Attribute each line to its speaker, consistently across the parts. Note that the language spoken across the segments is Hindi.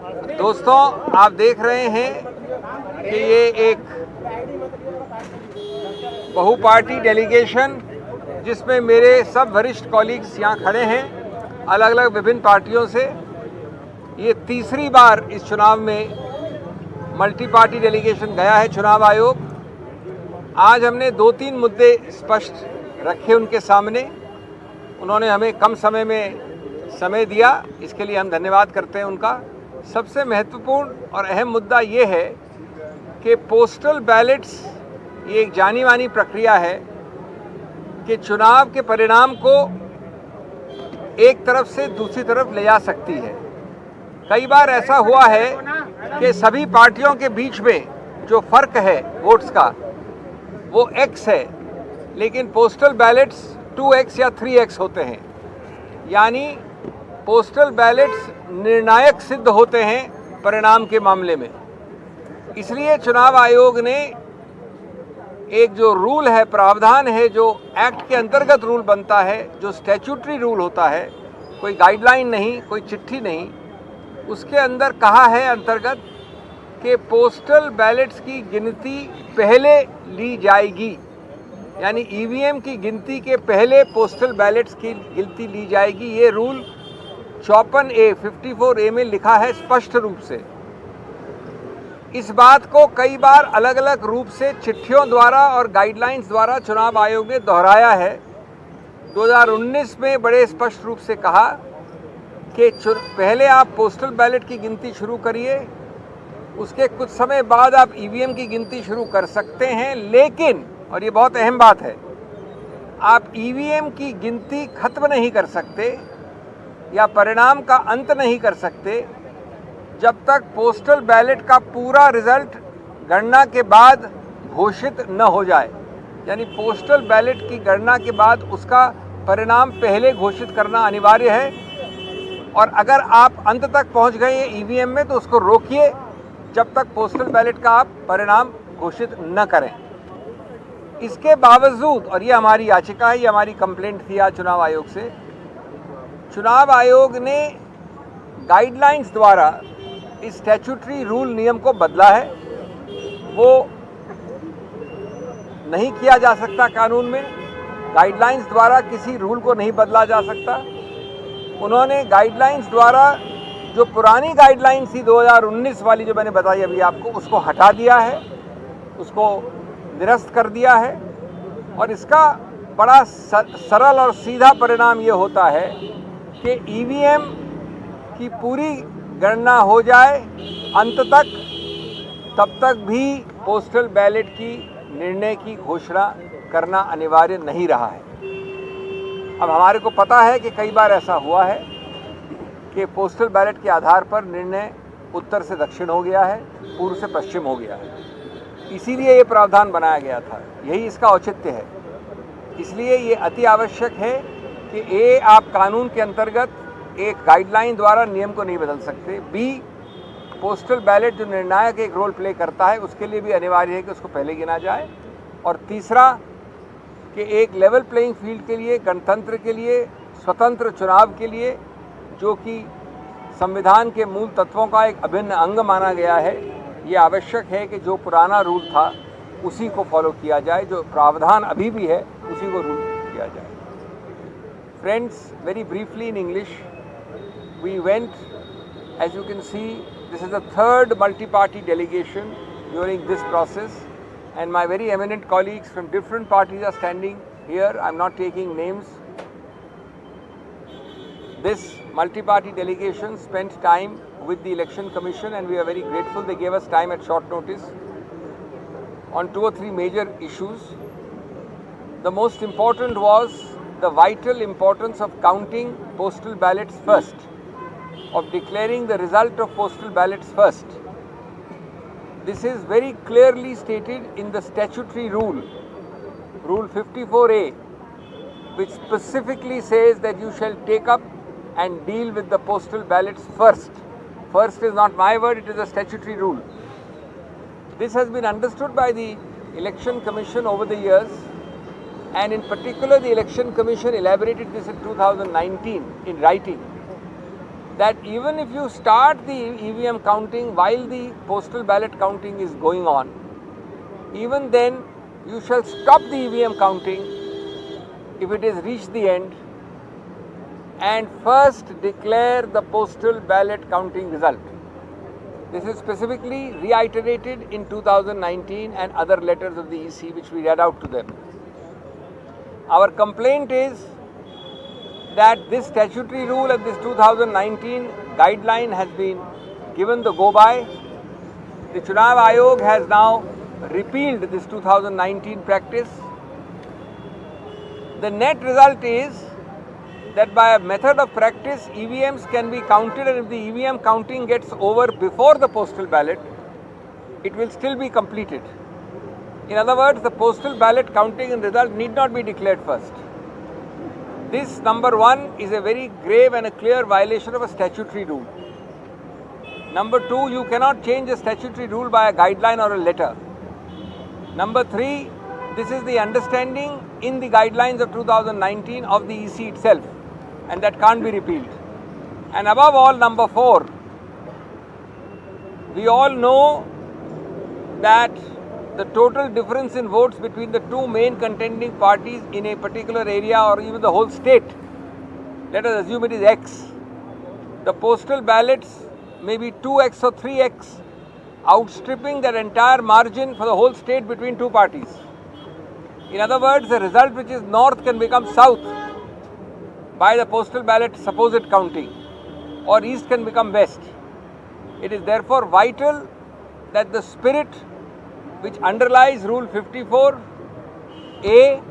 Speaker 1: दोस्तों, आप देख रहे हैं कि ये एक बहुपार्टी डेलीगेशन जिसमें मेरे सब वरिष्ठ कॉलीग्स यहाँ खड़े हैं अलग अलग विभिन्न पार्टियों से। ये तीसरी बार इस चुनाव में मल्टी पार्टी डेलीगेशन गया है चुनाव आयोग। आज हमने 2-3 मुद्दे स्पष्ट रखे उनके सामने। उन्होंने हमें कम समय में समय दिया, इसके लिए हम धन्यवाद करते हैं उनका। सबसे महत्वपूर्ण और अहम मुद्दा ये है कि पोस्टल बैलेट्स ये एक जानी मानी प्रक्रिया है कि चुनाव के परिणाम को एक तरफ से दूसरी तरफ ले जा सकती है। कई बार ऐसा हुआ है कि सभी पार्टियों के बीच में जो फर्क है वोट्स का वो x है, लेकिन पोस्टल बैलेट्स 2x या 3x होते हैं। यानी पोस्टल बैलेट्स निर्णायक सिद्ध होते हैं परिणाम के मामले में। इसलिए चुनाव आयोग ने एक जो रूल है, प्रावधान है, जो एक्ट के अंतर्गत रूल बनता है, जो स्टैट्यूटरी रूल होता है, कोई गाइडलाइन नहीं, कोई चिट्ठी नहीं, उसके अंदर कहा है अंतर्गत कि पोस्टल बैलेट्स की गिनती पहले ली जाएगी। यानी ईवीएम की गिनती के पहले पोस्टल बैलेट्स की गिनती ली जाएगी। ये रूल 54A में लिखा है स्पष्ट रूप से। इस बात को कई बार अलग अलग रूप से चिट्ठियों द्वारा और गाइडलाइंस द्वारा चुनाव आयोग ने दोहराया है। 2019 में बड़े स्पष्ट रूप से कहा कि पहले आप पोस्टल बैलेट की गिनती शुरू करिए, उसके कुछ समय बाद आप ईवीएम की गिनती शुरू कर सकते हैं, लेकिन, और ये बहुत अहम बात है, आप ईवीएम की गिनती खत्म नहीं कर सकते या परिणाम का अंत नहीं कर सकते जब तक पोस्टल बैलेट का पूरा रिजल्ट गणना के बाद घोषित न हो जाए। यानी पोस्टल बैलेट की गणना के बाद उसका परिणाम पहले घोषित करना अनिवार्य है। और अगर आप अंत तक पहुंच गए ईवीएम में तो उसको रोकिए जब तक पोस्टल बैलेट का आप परिणाम घोषित न करें। इसके बावजूद, और ये हमारी याचिका है, ये हमारी कंप्लेंट थी आज चुनाव आयोग से, चुनाव आयोग ने गाइडलाइंस द्वारा इस स्टैट्यूटरी रूल नियम को बदला है। वो नहीं किया जा सकता कानून में। गाइडलाइंस द्वारा किसी रूल को नहीं बदला जा सकता। उन्होंने गाइडलाइंस द्वारा जो पुरानी गाइडलाइंस थी 2019 वाली, जो मैंने बताई अभी आपको, उसको हटा दिया है, उसको निरस्त कर दिया है। और इसका बड़ा सरल और सीधा परिणाम ये होता है कि ईवीएम की पूरी गणना हो जाए अंत तक, तब तक भी पोस्टल बैलेट की निर्णय की घोषणा करना अनिवार्य नहीं रहा है। अब हमारे को पता है कि कई बार ऐसा हुआ है कि पोस्टल बैलेट के आधार पर निर्णय उत्तर से दक्षिण हो गया है, पूर्व से पश्चिम हो गया है। इसीलिए ये प्रावधान बनाया गया था, यही इसका औचित्य है। इसलिए ये अति आवश्यक है कि आप कानून के अंतर्गत एक गाइडलाइन द्वारा नियम को नहीं बदल सकते। बी, पोस्टल बैलेट जो निर्णायक एक रोल प्ले करता है उसके लिए भी अनिवार्य है कि उसको पहले गिना जाए। और तीसरा कि एक लेवल प्लेइंग फील्ड के लिए, गणतंत्र के लिए, स्वतंत्र चुनाव के लिए, जो कि संविधान के मूल तत्वों का एक अभिन्न अंग माना गया है, ये आवश्यक है कि जो पुराना रूल था उसी को फॉलो किया जाए, जो प्रावधान अभी भी है उसी को रूल किया जाए। Friends, very briefly in English, we went, as you can see, this is the third multi-party delegation during this process, and my very eminent colleagues from different parties are standing here. I'm not taking names. This multi-party delegation spent time with the Election Commission, and we are very grateful. They gave us time at short notice on 2 or 3 major issues. The most important was the vital importance of counting postal ballots first, of declaring the result of postal ballots first. This is very clearly stated in the statutory rule, Rule 54A, which specifically says that you shall take up and deal with the postal ballots first. First is not my word, it is a statutory rule. This has been understood by the Election Commission over the years, and in particular the Election Commission elaborated this in 2019 in writing. that even if you start the EVM counting while the postal ballot counting is going on, even then you shall stop the EVM counting if it has reached the end and first declare the postal ballot counting result. This is specifically reiterated in 2019 and other letters of the EC which we read out to them. Our complaint is that this statutory rule of this 2019 guideline has been given the go-by. The Chunav Ayog has now repealed this 2019 practice. The net result is that by a method of practice, EVMs can be counted, and if the EVM counting gets over before the postal ballot, it will still be completed. In other words, the postal ballot counting and result need not be declared first. This, number one, is a very grave and a clear violation of a statutory rule. Number two, you cannot change a statutory rule by a guideline or a letter. Number three, this is the understanding in the guidelines of 2019 of the EC itself, and that can't be repealed. And above all, number four, we all know that the total difference in votes between the two main contending parties in a particular area or even the whole state, let us assume it is X. The postal ballots may be 2X or 3X, outstripping that entire margin for the whole state between two parties. In other words, the result which is north can become south by the postal ballot supposed counting, or east can become west. It is therefore vital that the spirit which underlies Rule 54A,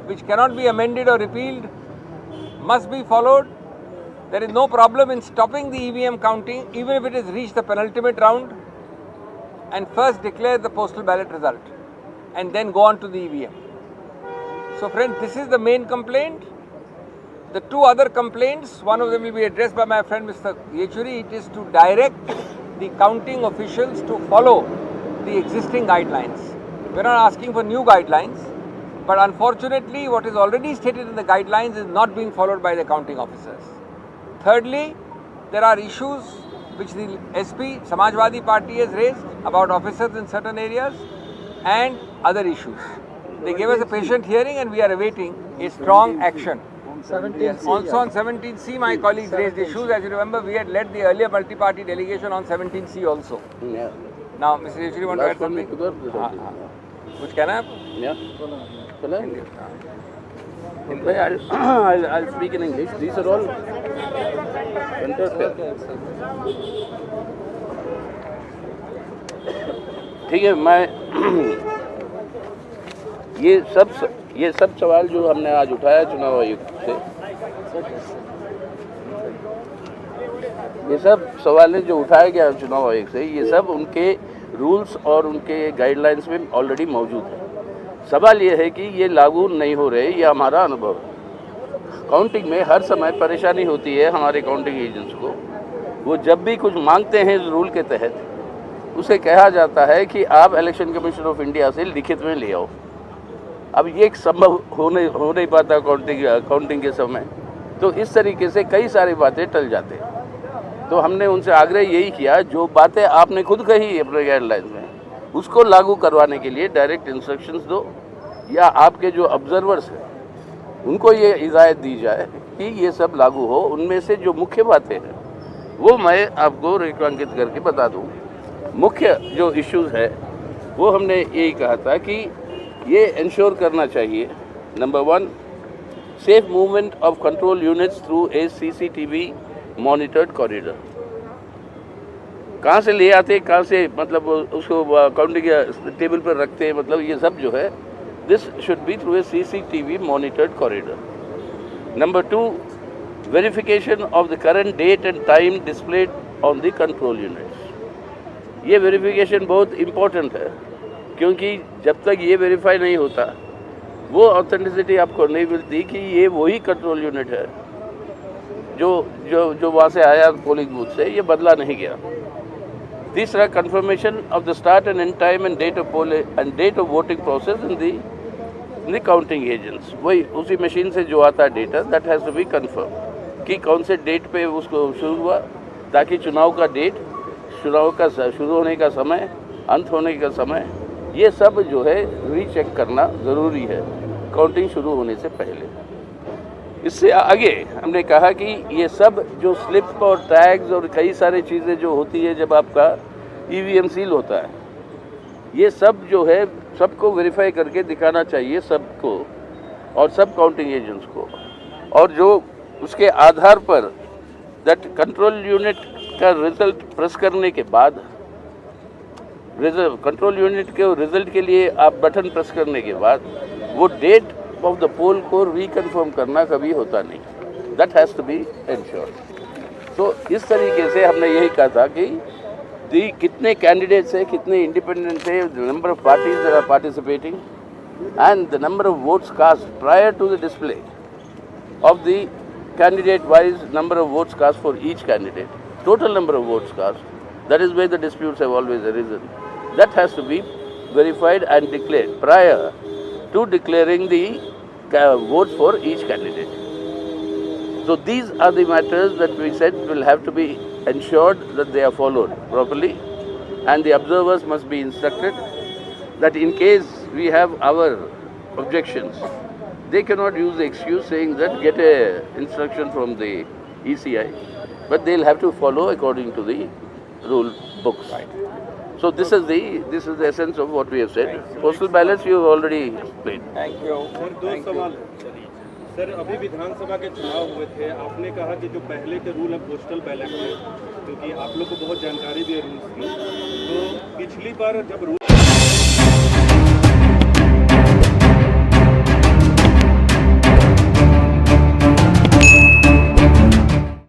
Speaker 1: which cannot be amended or repealed, must be followed. There is no problem in stopping the EVM counting even if it has reached the penultimate round, and first declare the postal ballot result and then go on to the EVM. So friends, this is the main complaint. The two other complaints, one of them will be addressed by my friend Mr. Yechuri. It is to direct the counting officials to follow the existing guidelines. We are not asking for new guidelines, but unfortunately what is already stated in the guidelines is not being followed by the counting officers. Thirdly, there are issues which the SP, Samajwadi Party, has raised about officers in certain areas and other issues. They gave us a patient hearing and we are awaiting a strong action. Yes. Also on 17C, my colleagues raised issues. As you remember, we had led the earlier multi-party delegation on 17C also.
Speaker 2: Yeah.
Speaker 1: Now, Mr. Yechuri, want to add something? Which can I have?
Speaker 2: Yeah. I'll speak in English. These are all ठीक है. मैं ये सब सवाल जो हमने आज उठाया चुनाव आयोग से, ये सब सवाल जो उठाया गया चुनाव आयोग से, ये सब उनके रूल्स और उनके गाइडलाइंस में ऑलरेडी मौजूद है. सवाल ये है कि ये लागू नहीं हो रहे, ये हमारा अनुभव है. काउंटिंग में हर समय परेशानी होती है हमारे काउंटिंग एजेंट्स को. वो जब भी कुछ मांगते हैं इस रूल के तहत, उसे कहा जाता है कि आप इलेक्शन कमीशन ऑफ इंडिया से लिखित में ले आओ. अब ये संभव हो नहीं पाता काउंटिंग के समय, तो इस तरीके से कई सारी बातें टल जाते हैं. तो हमने उनसे आग्रह यही किया, जो बातें आपने खुद कही अपने गाइडलाइंस में, उसको लागू करवाने के लिए डायरेक्ट इंस्ट्रक्शंस दो, या आपके जो ऑब्जर्वर्स हैं उनको ये हिदायत दी जाए कि ये सब लागू हो. उनमें से जो मुख्य बातें हैं वो मैं आपको रेखांकित करके बता दूँ. मुख्य जो इश्यूज़ है वो हमने यही कहा था कि ये इंश्योर करना चाहिए, number 1, safe movement of control units through a CCTV monitored corridor. कहाँ से ले आते, कहाँ से मतलब उसको काउंटिंग टेबल पर रखते हैं, मतलब ये सब जो है, this should be through a CCTV monitored corridor. Number 2, verification of the current date and time displayed on the control units. ये वेरिफिकेशन बहुत इम्पोर्टेंट है, क्योंकि जब तक ये वेरीफाई नहीं होता वो ऑथेंटिसिटी आपको नहीं मिलती कि ये वही कंट्रोल यूनिट है जो वहाँ से आया पोलिंग बूथ से, ये बदला नहीं गया. तीसरा, confirmation of the start and end time and date of polling and date of voting process in the counting agents. वही उसी मशीन से जो आता है data, that has to be confirm. कि कौन से डेट पे उसको शुरू हुआ, ताकि चुनाव का डेट, चुनाव का शुरू होने का समय, अंत होने का समय, ये सब जो है रीचेक करना ज़रूरी है काउंटिंग शुरू होने से पहले। इससे आगे हमने कहा कि ये सब जो स्लिप और टैग्स और कई सारी चीज़ें जो होती है जब आपका ईवीएम सील होता है, ये सब जो है सबको वेरीफाई करके दिखाना चाहिए सबको और सब काउंटिंग एजेंट्स को, और जो उसके आधार पर दैट कंट्रोल यूनिट का रिजल्ट प्रेस करने के बाद, कंट्रोल यूनिट के रिजल्ट के लिए आप बटन प्रेस करने के बाद वो डेट ऑफ द पोल को रिकन्फर्म करना कभी होता नहीं, that has to be ensured. तो इस तरीके से हमने यही कहा था कि कितने कैंडिडेट्स है, कितने इंडिपेंडेंट है, the number of parties that are participating and the number of votes cast prior to the display of the candidate wise number of votes cast for each candidate, total number of votes cast, that is where the disputes have always arisen. That has to be verified and declared prior to declaring the votes for each candidate. So these are the matters that we said will have to be ensured that they are followed properly, and the observers must be instructed that in case we have our objections, they cannot use the excuse saying that get a instruction from the ECI, but they'll have to follow according to the rule books. Right. So this is the essence of what we have said. Postal ballots you have already explained.
Speaker 1: Thank you.
Speaker 3: Sir दो सवाल। सर अभी विधानसभा के चुनाव हुए थे, आपने कहा कि जो पहले के रूल है पोस्टल बैलेट में, क्योंकि आप लोग को बहुत जानकारी भी है रूल्स की, तो पिछली बार जब